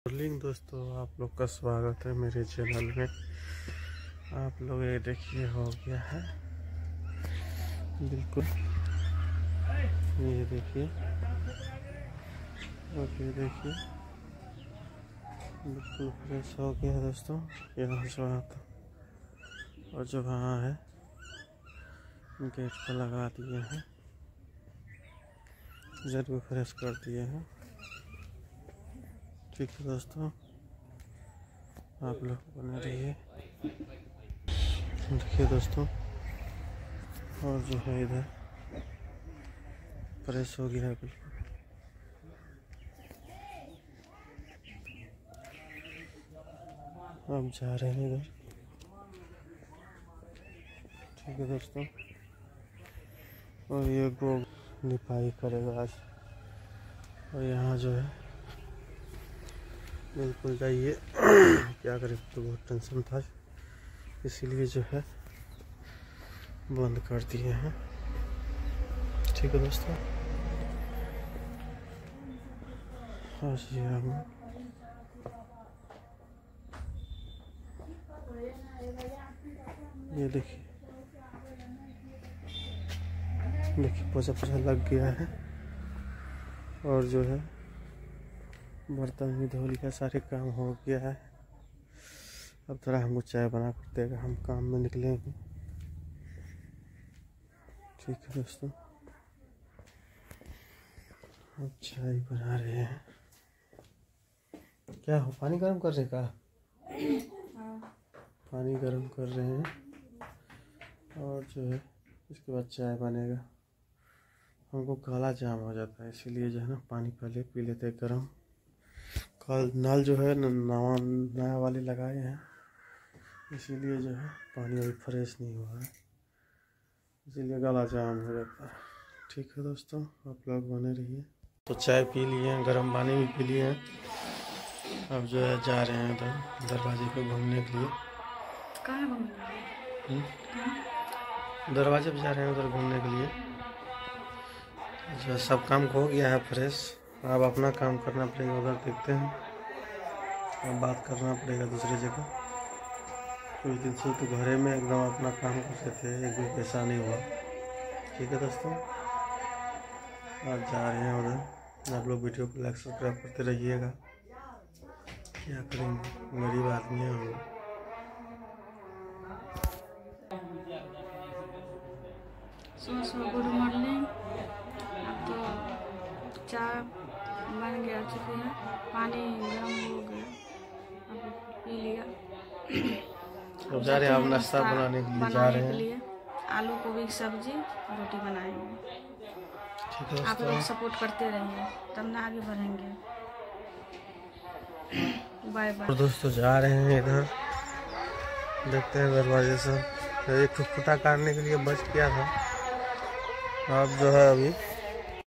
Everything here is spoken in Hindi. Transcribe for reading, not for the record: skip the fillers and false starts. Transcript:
मॉर्निंग दोस्तों, आप लोग का स्वागत है मेरे चैनल में। आप लोग ये देखिए हो गया है बिल्कुल, ये देखिए ओके, देखिए बिल्कुल फ्रेश हो गया है दोस्तों। यहाँ से आता और जो वहाँ है गेट पर लगा दिए हैं, जरूर फ्रेश कर दिए हैं। ठीक है दोस्तों, आप लोग बने रहिए। देखिए दोस्तों, और जो है इधर फ्रेश हो गया है बिल्कुल। अब जा रहे हैं इधर। ठीक है दोस्तों, और ये गो निपाई करेगा आज। और यहाँ जो है बिल्कुल जाइए क्या करें, तो बहुत टेंशन था इसीलिए जो है बंद कर दिए हैं। ठीक है दोस्तों, ये देखिए पोछा पोछा लग गया है। और जो है बर्तन भी धो लिया, सारे काम हो गया है। अब थोड़ा हमको चाय बना कर देगा, हम काम में निकलेंगे। ठीक है दोस्तों, अब चाय बना रहे हैं। क्या हो, पानी गर्म कर रहे का? पानी गर्म कर रहे हैं और जो है इसके बाद चाय बनेगा। हमको काला जाम हो जाता है, इसीलिए जो है ना पानी पहले पी लेते हैं गर्म। कल नल जो है नया वाले लगाए हैं, इसीलिए जो है पानी अभी फ्रेश नहीं हुआ है, इसीलिए गला जाम हो जाता है। ठीक है दोस्तों, आप लोग बने रहिए। तो चाय पी लिए हैं, गर्म पानी भी पी लिए हैं। अब जो है जा रहे हैं इधर दरवाजे पे घूमने के लिए। कहाँ घूमने? दरवाजे पे जा रहे हैं उधर घूमने के लिए। जो सब काम हो गया है फ्रेश, अब अपना काम करना पड़ेगा। उधर देखते हैं, अब बात करना पड़ेगा दूसरी जगह। कुछ दिन से तो घरे में एकदम अपना काम करते थे, एक भी पैसा नहीं हुआ। ठीक है दोस्तों, आज जा रहे हैं उधर। आप लोग वीडियो को लाइक सब्सक्राइब करते रहिएगा। क्या करेंगे, गरीब आदमी है हम लोग। सुबह गुड मॉर्निंग। अब तो चाय बन गया चुकी है, पानी गर्म हो गया, अब पी लिया। अब जा रहे हैं, आप नाश्ता बनाने के लिए जा रहे हैं। आलू गोभी की सब्जी रोटी बनाएंगे। ठीक है, आप लोग सपोर्ट करते रहिए, तब ना आगे बढ़ेंगे। Bye bye. दोस्तों जा रहे हैं इधर, देखते हैं दरवाजे से। एक फुटा काटने के लिए बच गया था, अब जो है अभी